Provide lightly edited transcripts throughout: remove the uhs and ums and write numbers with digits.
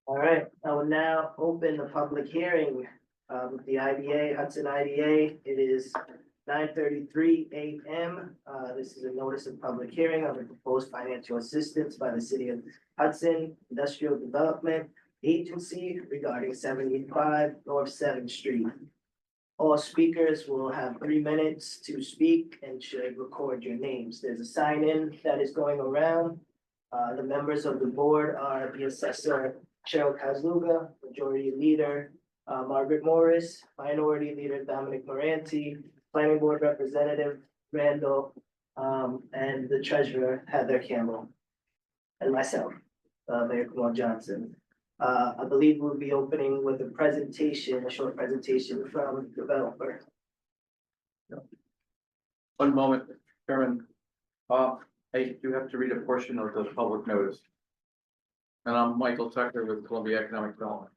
All right, I will now open the public hearing of the IDA, Hudson IDA. It is 9:33 a.m. This is a notice of public hearing on the proposed financial assistance by the City of Hudson Industrial Development Agency regarding 75 North 7th Street. All speakers will have 3 minutes to speak and should record your names. There's a sign-in that is going around. The members of the board are the assessor Cheryl Kazluga, Majority Leader Margaret Morris, Minority Leader Dominic Moranti, Planning Board Representative Randall, and the Treasurer Heather Campbell, and myself, Mayor Kumar Johnson. I believe we'll be opening with a presentation, a short presentation from the developer. One moment, Chairman. I do have to read a portion of the public notice. And I'm Michael Tucker with Columbia Economic Development.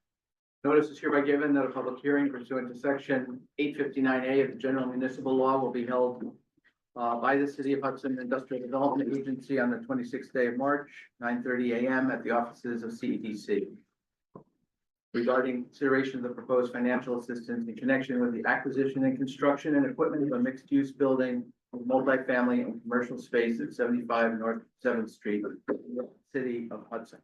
Notice is hereby given that a public hearing pursuant to section 859A of the General Municipal Law will be held by the City of Hudson Industrial Development Agency on the 26th day of March, 9:30 a.m. at the offices of CEDC. Regarding consideration of the proposed financial assistance in connection with the acquisition and construction and equipment of a mixed-use building of multifamily and commercial space at 75 North 7th Street, City of Hudson.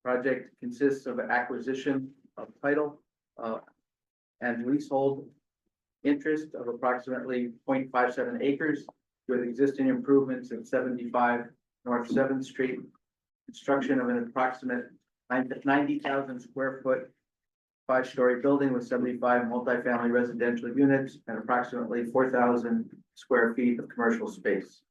Project consists of acquisition of title and leasehold interest of approximately 0.57 acres with existing improvements at 75 North 7th Street, construction of an approximate 90,000 square foot 5-story building with 75 multifamily residential units and approximately 4,000 square feet of commercial space.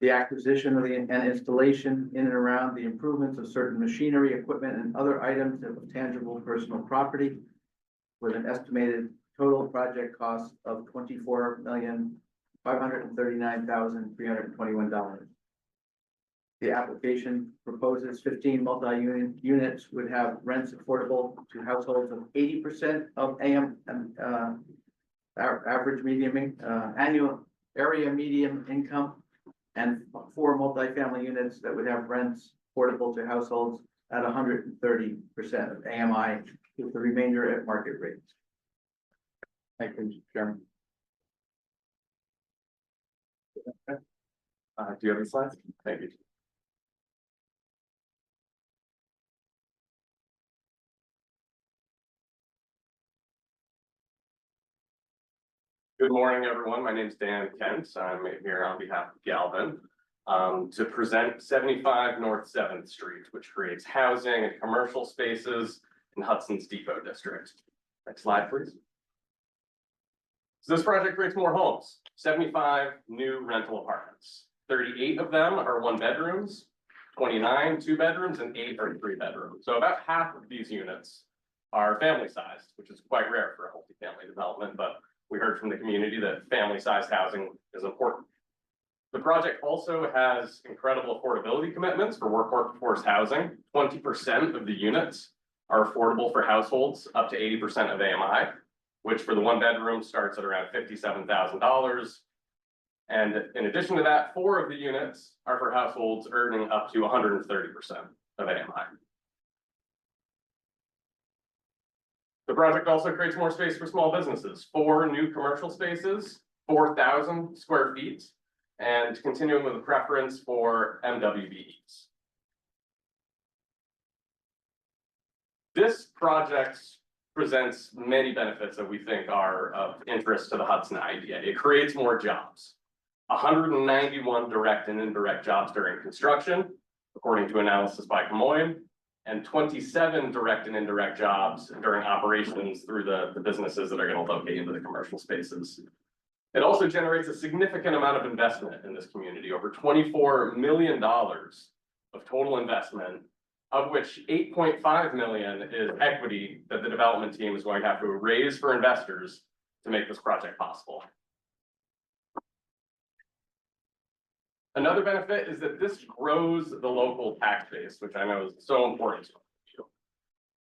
The acquisition of and installation in and around the improvements of certain machinery, equipment, and other items of tangible personal property with an estimated total project cost of $24,539,321. The application proposes 15 multi-unit units would have rents affordable to households of 80% of average medium annual area medium income, and 4 multifamily units that would have rents affordable to households at 130% of AMI, with the remainder at market rates. Thank you, Mr. Chairman. Do you have any slides? Thank you. Good morning, everyone. My name is Dan Kent. I'm here on behalf of Galvin to present 75 North 7th Street, which creates housing and commercial spaces in Hudson's Depot District. Next slide, please. So this project creates more homes, 75 new rental apartments. 38 of them are 1-bedrooms, 29 2-bedrooms, and 8 are 3-bedrooms. So about half of these units are family sized, which is quite rare for a multifamily development, but we heard from the community that family-sized housing is important. The project also has incredible affordability commitments for workforce housing. 20% of the units are affordable for households up to 80% of AMI, which for the 1-bedroom starts at around $57,000. And in addition to that, 4 of the units are for households earning up to 130% of AMI. The project also creates more space for small businesses, 4 new commercial spaces, 4,000 square feet, and continuing with a preference for MWBEs. This project presents many benefits that we think are of interest to the Hudson IDA. It creates more jobs, 191 direct and indirect jobs during construction, according to analysis by Camoin, and 27 direct and indirect jobs during operations through the businesses that are going to locate into the commercial spaces. It also generates a significant amount of investment in this community, over $24 million of total investment, of which $8.5 million is equity that the development team is going to have to raise for investors to make this project possible. Another benefit is that this grows the local tax base, which I know is so important to you.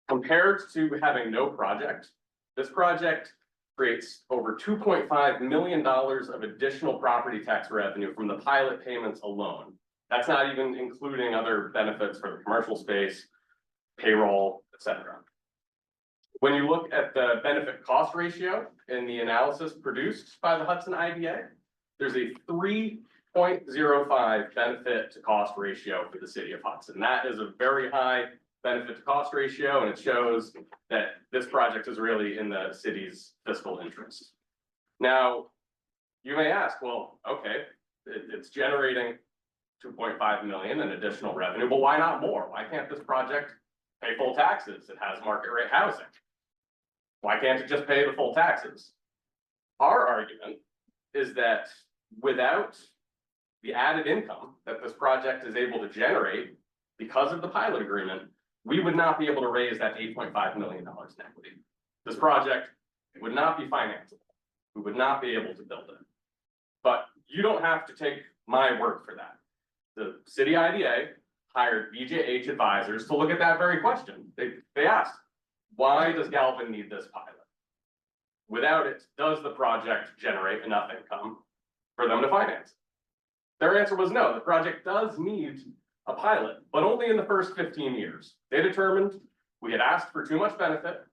Compared to having no project, this project creates over $2.5 million of additional property tax revenue from the pilot payments alone. That's not even including other benefits for the commercial space, payroll, et cetera. When you look at the benefit cost ratio in the analysis produced by the Hudson IDA, there's a 3.05 benefit to cost ratio for the city of Hudson. That is a very high benefit to cost ratio, and it shows that this project is really in the city's fiscal interest. Now, you may ask, well, okay, it's generating 2.5 million in additional revenue, but why not more? Why can't this project pay full taxes? It has market rate housing. Why can't it just pay the full taxes? Our argument is that without the added income that this project is able to generate because of the pilot agreement, we would not be able to raise that $8.5 million in equity. This project would not be financeable. We would not be able to build it. But you don't have to take my word for that. The city IDA hired BJH advisors to look at that very question. They asked, why does Galvin need this pilot? Without it, does the project generate enough income for them to finance it? Their answer was no, the project does need a pilot, but only in the first 15 years. They determined we had asked for too much benefit,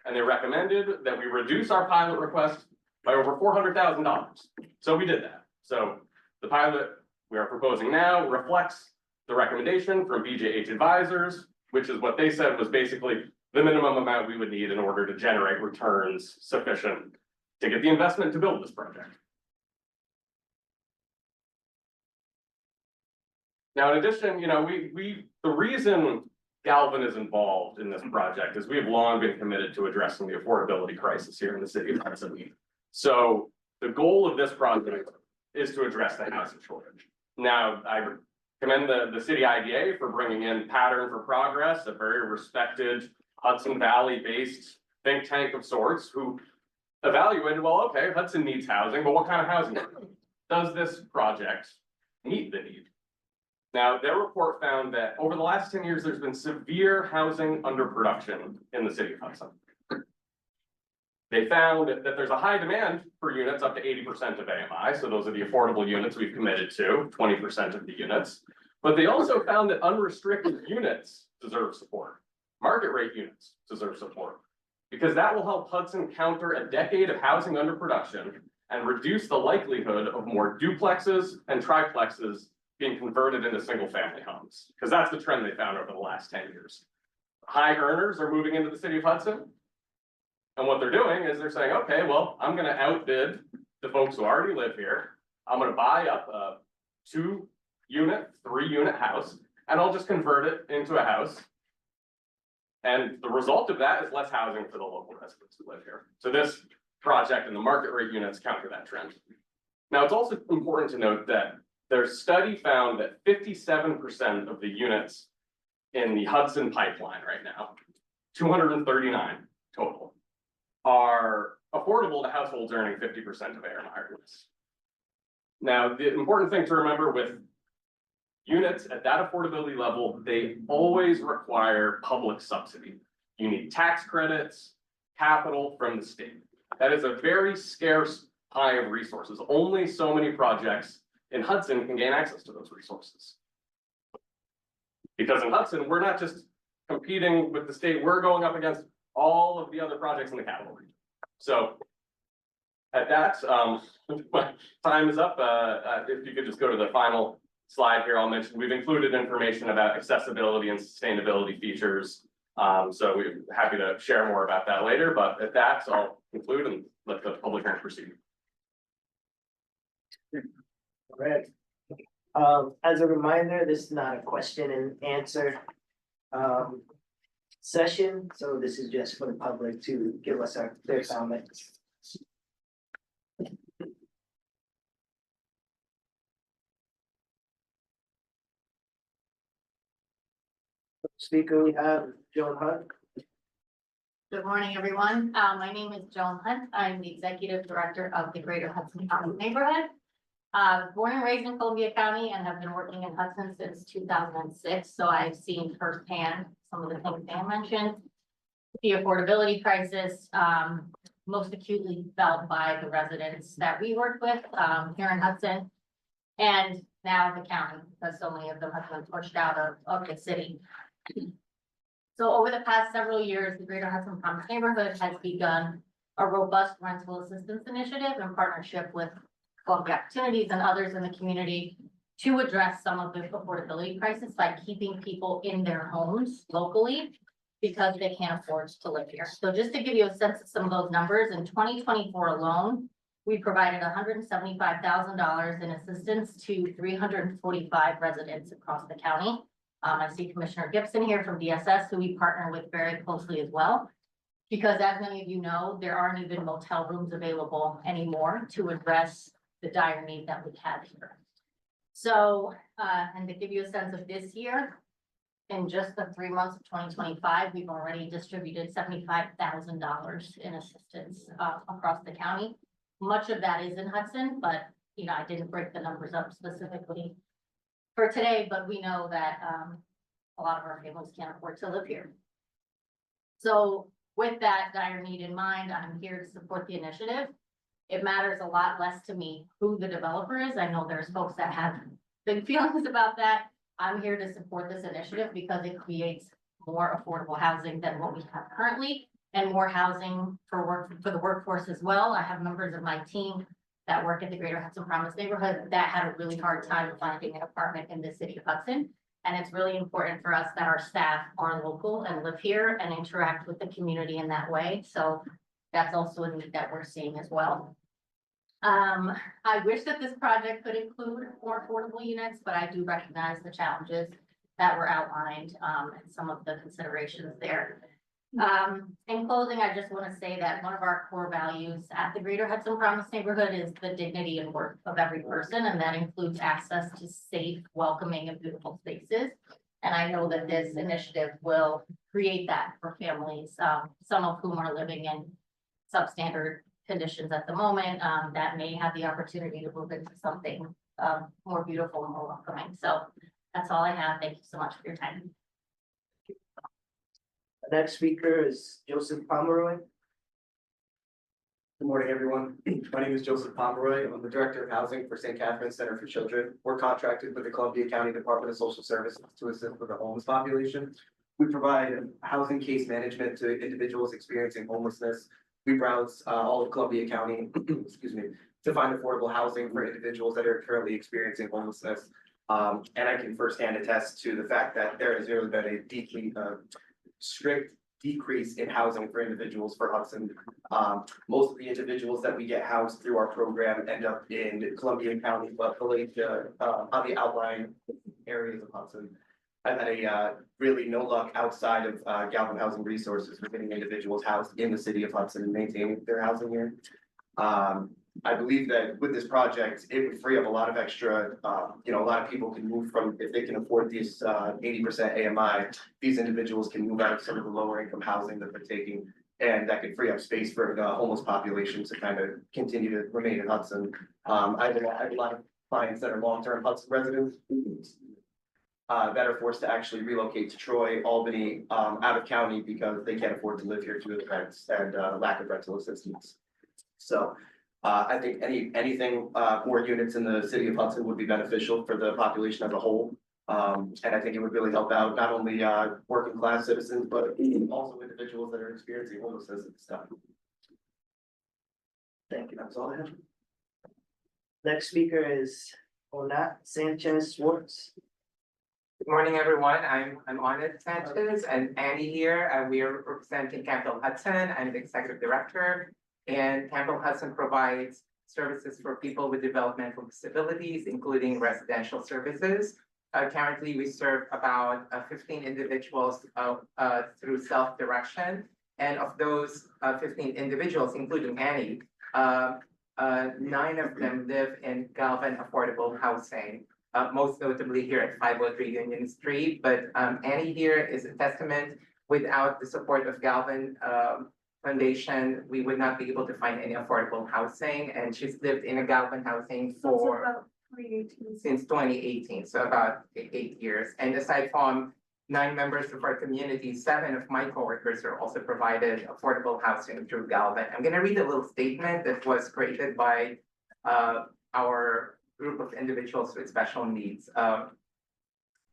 and they recommended that we reduce our pilot request by over $400,000. So we did that. So the pilot we are proposing now reflects the recommendation from BJH advisors, which is what they said was basically the minimum amount we would need in order to generate returns sufficient to get the investment to build this project. Now, in addition, the reason Galvin is involved in this project is we have long been committed to addressing the affordability crisis here in the city of Hudson. So the goal of this project is to address the housing shortage. Now, I commend the city IDA for bringing in Pattern for Progress, a very respected Hudson Valley-based think tank of sorts, who evaluated, well, okay, Hudson needs housing, but what kind of housing does this project meet the need? Now, their report found that over the last 10 years, there's been severe housing underproduction in the city of Hudson. They found that there's a high demand for units up to 80% of AMI, so those are the affordable units we've committed to, 20% of the units. But they also found that unrestricted units deserve support. Market rate units deserve support, because that will help Hudson counter a decade of housing underproduction and reduce the likelihood of more duplexes and triplexes being converted into single family homes, because that's the trend they found over the last 10 years. High earners are moving into the city of Hudson. And what they're doing is they're saying, okay, well, I'm gonna outbid the folks who already live here. I'm gonna buy up a 2-unit, 3-unit house, and I'll just convert it into a house. And the result of that is less housing for the local residents who live here. So this project and the market rate units counter that trend. Now, it's also important to note that their study found that 57% of the units in the Hudson pipeline right now, 239 total, are affordable to households earning 50% of AMI or less. Now, the important thing to remember with units at that affordability level, they always require public subsidy. You need tax credits, capital from the state. That is a very scarce pie of resources. Only so many projects in Hudson can gain access to those resources. Because in Hudson, we're not just competing with the state, we're going up against all of the other projects in the capital region. So at that, my time is up. If you could just go to the final slide here, I'll mention we've included information about accessibility and sustainability features. So we're happy to share more about that later, but at that, I'll conclude and let the public hearing proceed. All right. As a reminder, this is not a question and answer session, so this is just for the public to give us their comments. Speaker, we have Joan Hunt. Good morning, everyone. My name is Joan Hunt. I'm the Executive Director of the Greater Hudson County Neighborhood. Born and raised in Columbia County and have been working in Hudson since 2006. So I've seen firsthand some of the things Dan mentioned. The affordability crisis, most acutely felt by the residents that we work with here in Hudson. And now the county, because so many of them have been pushed out of the city. So over the past several years, the Greater Hudson Promise neighborhood has begun a robust rental assistance initiative in partnership with Columbia Opportunities and others in the community to address some of the affordability crisis by keeping people in their homes locally because they can't afford to live here. So just to give you a sense of some of those numbers, in 2024 alone, we provided $175,000 in assistance to 345 residents across the county. I see Commissioner Gibson here from DSS, who we partner with very closely as well. Because as many of you know, there aren't even motel rooms available anymore to address the dire need that we have here. So, and to give you a sense of this year, in just the 3 months of 2025, we've already distributed $75,000 in assistance across the county. Much of that is in Hudson, but I didn't break the numbers up specifically for today, but we know that a lot of our families can't afford to live here. So with that dire need in mind, I'm here to support the initiative. It matters a lot less to me who the developer is. I know there's folks that have big feelings about that. I'm here to support this initiative because it creates more affordable housing than what we have currently and more housing for the workforce as well. I have members of my team that work at the Greater Hudson Promise neighborhood that had a really hard time finding an apartment in the city of Hudson. And it's really important for us that our staff are local and live here and interact with the community in that way. So that's also a need that we're seeing as well. I wish that this project could include more affordable units, but I do recognize the challenges that were outlined and some of the considerations there. In closing, I just want to say that one of our core values at the Greater Hudson Promise neighborhood is the dignity and worth of every person, and that includes access to safe, welcoming, and beautiful spaces. And I know that this initiative will create that for families, some of whom are living in substandard conditions at the moment, that may have the opportunity to move into something more beautiful and more welcoming. So that's all I have. Thank you so much for your time. The next speaker is Joseph Pomeroy. Good morning, everyone. My name is Joseph Pomeroy. I'm the Director of Housing for St. Catherine's Center for Children. We're contracted with the Columbia County Department of Social Services to assist with the homeless population. We provide housing case management to individuals experiencing homelessness. We browse all of Columbia County, excuse me, to find affordable housing for individuals that are currently experiencing homelessness. And I can firsthand attest to the fact that there has really been a deeply strict decrease in housing for individuals for Hudson. Most of the individuals that we get housed through our program end up in Columbia County, but on the outlying areas of Hudson. I've had really no luck outside of Galvin Housing Resources for getting individuals housed in the city of Hudson and maintaining their housing here. I believe that with this project, it would free up a lot of extra, a lot of people can move from, if they can afford this 80% AMI, these individuals can move out of some of the lower income housing that they're taking. And that could free up space for the homeless population to kind of continue to remain in Hudson. I have a lot of clients that are long-term Hudson residents that are forced to actually relocate to Troy, Albany, out of county because they can't afford to live here due to the rents and lack of rental assistance. So I think anything more units in the city of Hudson would be beneficial for the population as a whole. And I think it would really help out not only working class citizens, but also individuals that are experiencing homelessness at this time. Thank you. That's all I have. Next speaker is Onat Sanchez Schwartz. Good morning, everyone. I'm Onet Sanchez and Annie here. We are representing Campbell Hudson. I'm the executive director, and Campbell Hudson provides services for people with developmental disabilities, including residential services. Currently, we serve about 15 individuals through self-direction, and of those 15 individuals, including Annie, 9 of them live in Galvin affordable housing. Most notably here at 503 Union Street, but Annie here is a testament. Without the support of Galvin Foundation, we would not be able to find any affordable housing, and she's lived in a Galvin housing for since 2018, so about 8 years. And aside from 9 members of our community, 7 of my coworkers are also provided affordable housing through Galvin. I'm gonna read a little statement that was created by our group of individuals with special needs.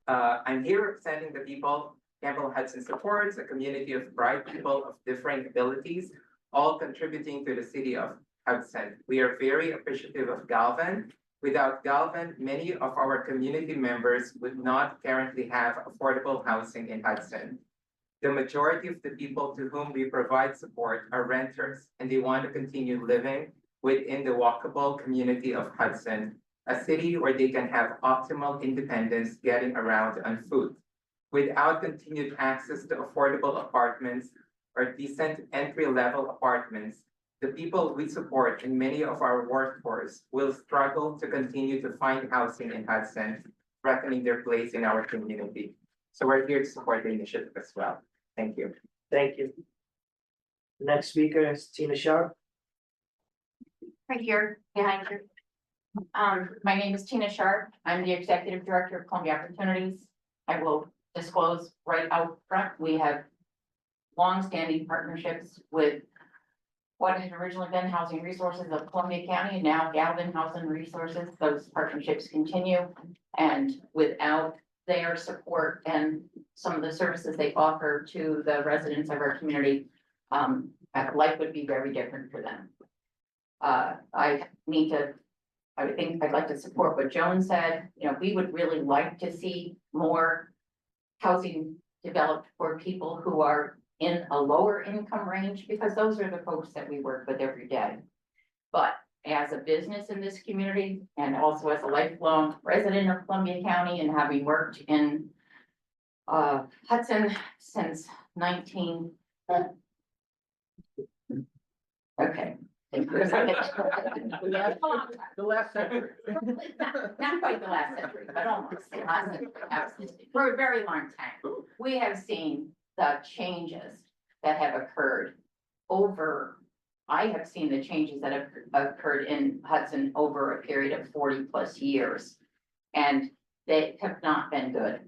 I'm here representing the people Campbell Hudson supports, a community of bright people of different abilities, all contributing to the city of Hudson. We are very appreciative of Galvin. Without Galvin, many of our community members would not currently have affordable housing in Hudson. The majority of the people to whom we provide support are renters, and they want to continue living within the walkable community of Hudson, a city where they can have optimal independence getting around on foot. Without continued access to affordable apartments or decent entry-level apartments, the people we support and many of our workforce will struggle to continue to find housing in Hudson, threatening their place in our community. So we're here to support the initiative as well. Thank you. Thank you. Next speaker is Tina Sharp. Right here, behind you. My name is Tina Sharp. I'm the Executive Director of Columbia Opportunities. I will disclose right out front, we have longstanding partnerships with what had originally been Housing Resources of Columbia County and now Galvin Housing Resources. Those partnerships continue, and without their support and some of the services they offer to the residents of our community, life would be very different for them. I would think I'd like to support what Joan said. You know, we would really like to see more housing developed for people who are in a lower income range, because those are the folks that we work with every day. But as a business in this community, and also as a lifelong resident of Columbia County, and having worked in Hudson since 19. Okay. The last century. Not quite the last century, but almost the last century, absolutely. For a very long time. We have seen the changes that have occurred I have seen the changes that have occurred in Hudson over a period of 40+ years. And they have not been good.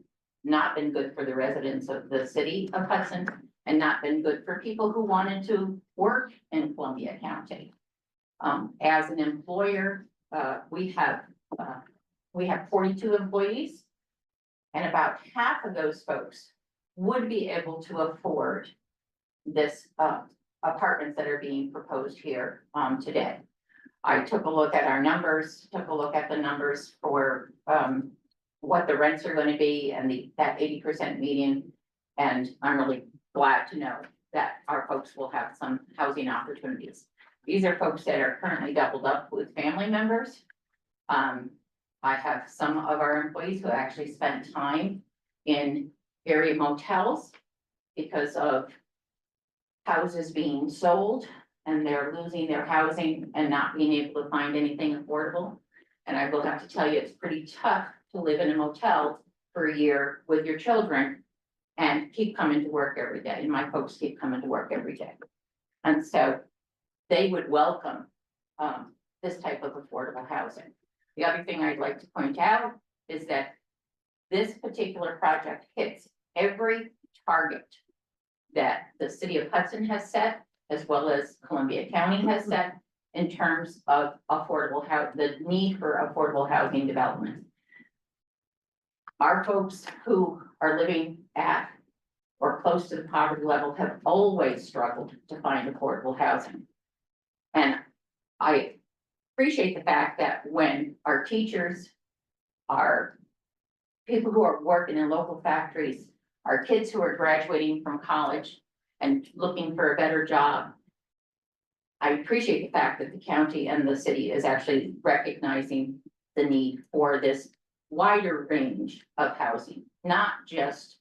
Not been good for the residents of the city of Hudson, and not been good for people who wanted to work in Columbia County. As an employer, we have 42 employees, and about half of those folks would be able to afford this apartments that are being proposed here today. I took a look at our numbers, took a look at the numbers for what the rents are going to be and that 80% median, and I'm really glad to know that our folks will have some housing opportunities. These are folks that are currently doubled up with family members. I have some of our employees who actually spent time in area motels because of houses being sold, and they're losing their housing and not being able to find anything affordable. And I will have to tell you, it's pretty tough to live in a motel for a year with your children and keep coming to work every day. And my folks keep coming to work every day. And so they would welcome this type of affordable housing. The other thing I'd like to point out is that this particular project hits every target that the city of Hudson has set, as well as Columbia County has set, in terms of affordable housing, the need for affordable housing development. Our folks who are living at or close to the poverty level have always struggled to find affordable housing. And I appreciate the fact that when our teachers, our people who are working in local factories, our kids who are graduating from college and looking for a better job, I appreciate the fact that the county and the city is actually recognizing the need for this wider range of housing, not just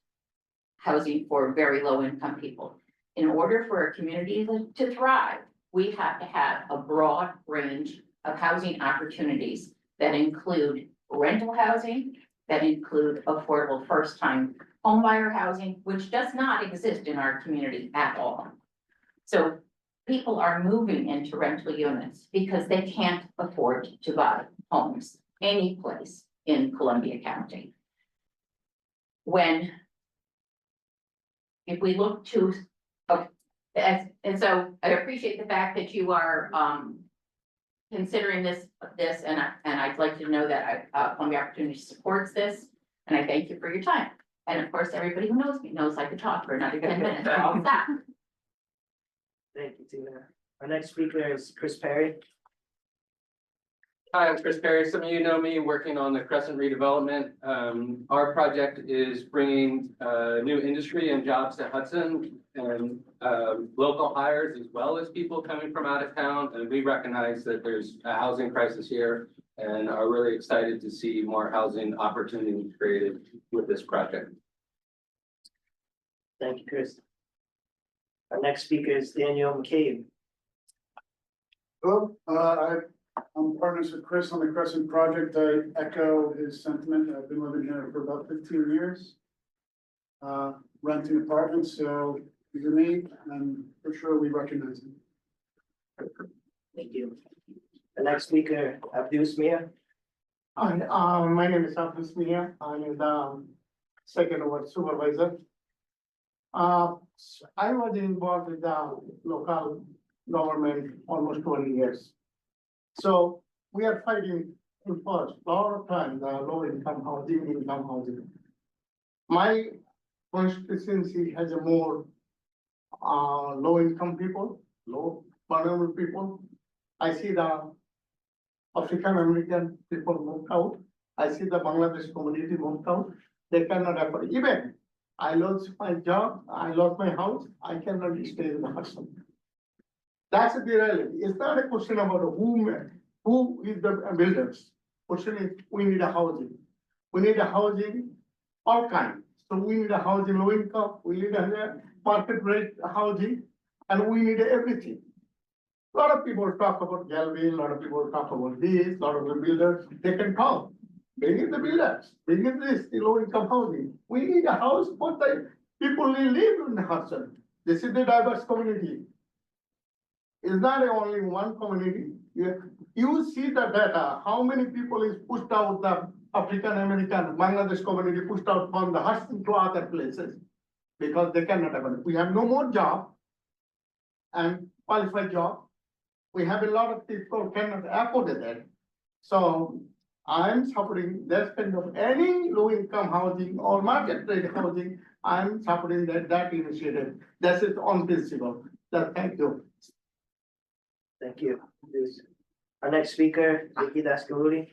housing for very low income people. In order for a community to thrive, we have to have a broad range of housing opportunities that include rental housing, that include affordable first-time homebuyer housing, which does not exist in our community at all. So people are moving into rental units because they can't afford to buy homes any place in Columbia County. If we look to, and so I appreciate the fact that you are considering this, and I'd like to know that Columbia Opportunity supports this. And I thank you for your time. And of course, everybody who knows me knows I could talk for another 10 minutes. I'll stop. Thank you, Tina. Our next speaker is Chris Perry. Hi, I'm Chris Perry. Some of you know me working on the Crescent redevelopment. Our project is bringing new industry and jobs to Hudson and local hires as well as people coming from out of town. And we recognize that there's a housing crisis here and are really excited to see more housing opportunities created with this project. Thank you, Chris. Our next speaker is Daniel McCabe. Hello, I'm partners with Chris on the Crescent project. I echo his sentiment. I've been living here for about 15 years. Renting apartments, so he's unique and for sure we recognize him. Thank you. The next speaker, Abdus Mia. Hi, my name is Abdus Mia. I'm the second ward supervisor. I was involved with the local government almost 20 years. So we are fighting in first, a lot of times, the low income housing. My constituency has a more low income people, low vulnerable people. I see the African American people moved out. I see the Bangladesh community moved out. They cannot afford. Even I lost my job, I lost my house, I cannot stay in the hospital. That's the reality. It's not a question about who is the builders. Question is, we need a housing. We need a housing, all kinds. So we need a housing low income, we need a market rate housing, and we need everything. A lot of people talk about Galvin, a lot of people talk about this, a lot of the builders, they can talk. Bring in the builders, bring in this, the low income housing. We need a house for the people who live in the Hudson. This is the diverse community. It's not only one community. You see the data, how many people is pushed out, the African American, Bangladesh community pushed out from the Hudson to other places because they cannot have it. We have no more job and qualified job. We have a lot of people cannot afford it. So I'm supporting that kind of any low income housing or market rate housing. I'm supporting that initiative. That is on principle. Thank you. Thank you. Our next speaker, Vicky Daskaludi.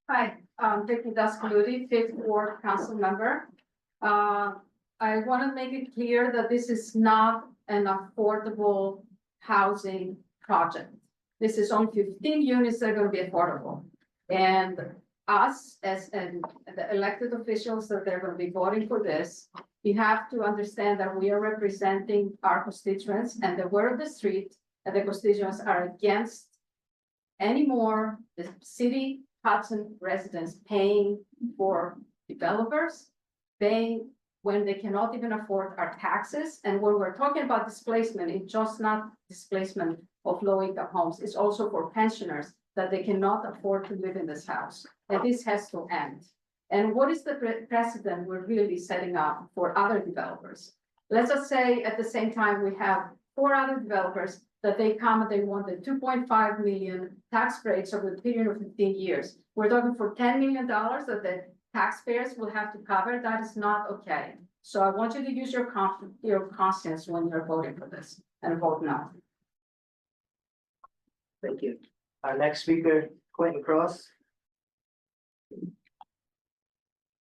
Hi, Vicky Daskaludi, Fifth Ward Council Member. I want to make it clear that this is not an affordable housing project. This is on 15 units that are going to be affordable. And us as the elected officials that they're going to be voting for this, you have to understand that we are representing our constituents and the word of the street and the constituents are against any more the city Hudson residents paying for developers, paying when they cannot even afford our taxes. And when we're talking about displacement, it's just not displacement of low income homes, it's also for pensioners that they cannot afford to live in this house. And this has to end. And what is the precedent we're really setting up for other developers? Let's just say at the same time, we have 4 other developers that they come and they want the 2.5 million tax breaks over the period of 15 years. We're talking for $10 million that the taxpayers will have to cover. That is not okay. So I want you to use your conscience when you're voting for this and vote no. Thank you. Our next speaker, Quentin Cross.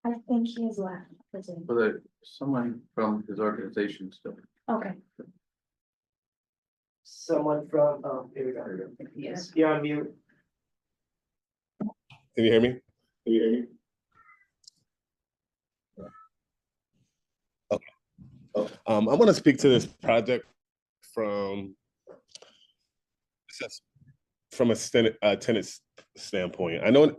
I think he is left. But someone from his organization still. Okay. Someone from, oh, here we go. Yes, you're on mute. Can you hear me? Okay. I want to speak to this project from a tenant standpoint. I know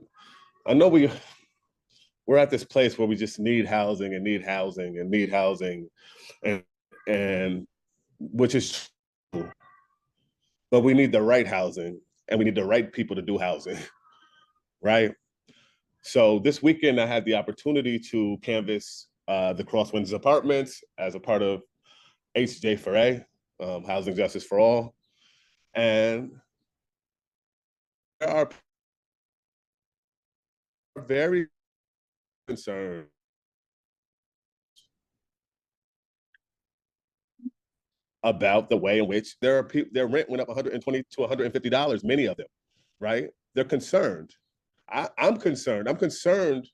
we're at this place where we just need housing and need housing and need housing, and which is true. But we need the right housing and we need the right people to do housing, right? So this weekend I had the opportunity to canvass the Crosswinds Apartments as a part of HJ4A, Housing Justice for All. And are very concerned about the way in which there are people, their rent went up $120 to $150, many of them, right? They're concerned. I'm concerned. I'm concerned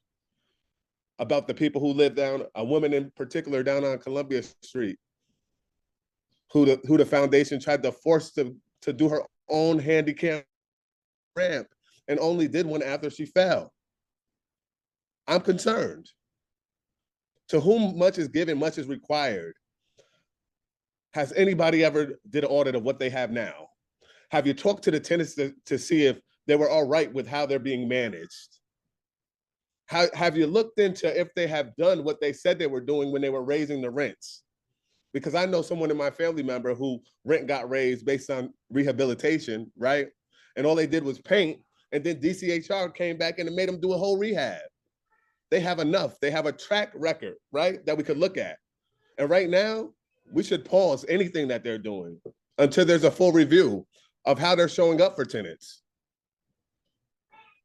about the people who live down, a woman in particular down on Columbia Street, who the foundation tried to force to do her own handicap ramp and only did one after she fell. I'm concerned. To whom much is given, much is required. Has anybody ever did an audit of what they have now? Have you talked to the tenants to see if they were all right with how they're being managed? Have you looked into if they have done what they said they were doing when they were raising the rents? Because I know someone in my family member who rent got raised based on rehabilitation, right? And all they did was paint, and then DCHR came back and it made them do a whole rehab. They have enough. They have a track record, right, that we could look at. And right now, we should pause anything that they're doing until there's a full review of how they're showing up for tenants.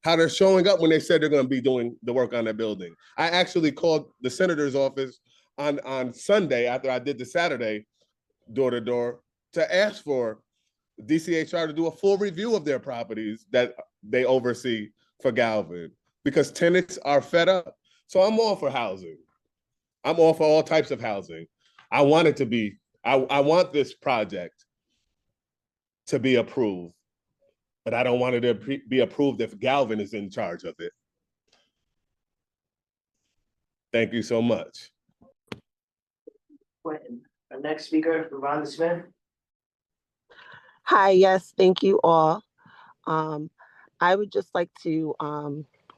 How they're showing up when they said they're going to be doing the work on their building. I actually called the senator's office on Sunday after I did the Saturday door to door to ask for DCHR to do a full review of their properties that they oversee for Galvin, because tenants are fed up. So I'm all for housing. I'm all for all types of housing. I want it to be, I want this project to be approved, but I don't want it to be approved if Galvin is in charge of it. Thank you so much. Quentin. Our next speaker, Ravonda Smith. Hi, yes, thank you all. I would just like to,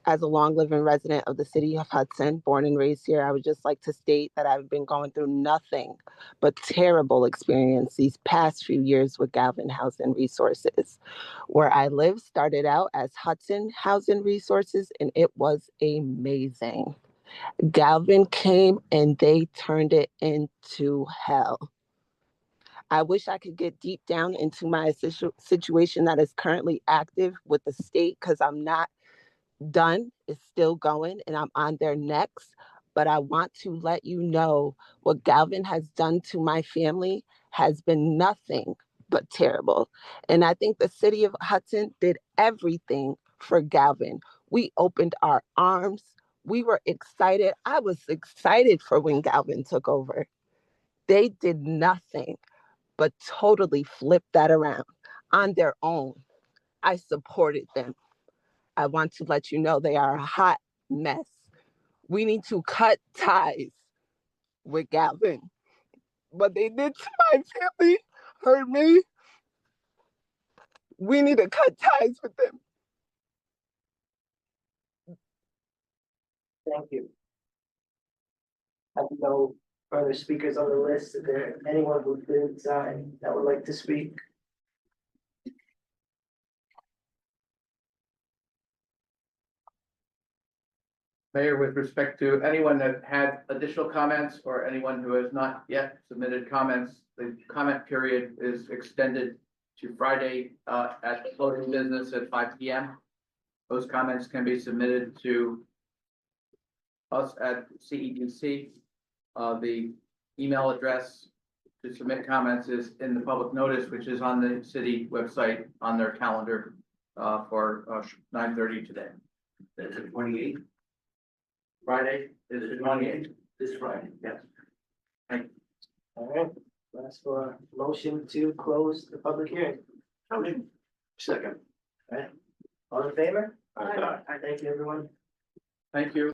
as a long living resident of the city of Hudson, born and raised here, I would just like to state that I've been going through nothing but terrible experience these past few years with Galvin Housing Resources. Where I live started out as Hudson Housing Resources, and it was amazing. Galvin came and they turned it into hell. I wish I could get deep down into my situation that is currently active with the state, because I'm not done. It's still going and I'm on their necks. But I want to let you know what Galvin has done to my family has been nothing but terrible. And I think the city of Hudson did everything for Galvin. We opened our arms. We were excited. I was excited for when Galvin took over. They did nothing but totally flip that around on their own. I supported them. I want to let you know they are a hot mess. We need to cut ties with Galvin. What they did to my family hurt me. We need to cut ties with them. Thank you. Have no further speakers on the list. Is there anyone who did sign that would like to speak? Mayor, with respect to anyone that had additional comments or anyone who has not yet submitted comments, the comment period is extended to Friday at closing business at 5 p.m. Those comments can be submitted to us at CEDC. The email address to submit comments is in the public notice, which is on the city website on their calendar for 9:30 today. That's the 28th. Friday is the 28th, this Friday, yes. Thank you. All right, that's for a motion to close the public hearing. Second. All right, all in favor? Aye. Thank you, everyone. Thank you.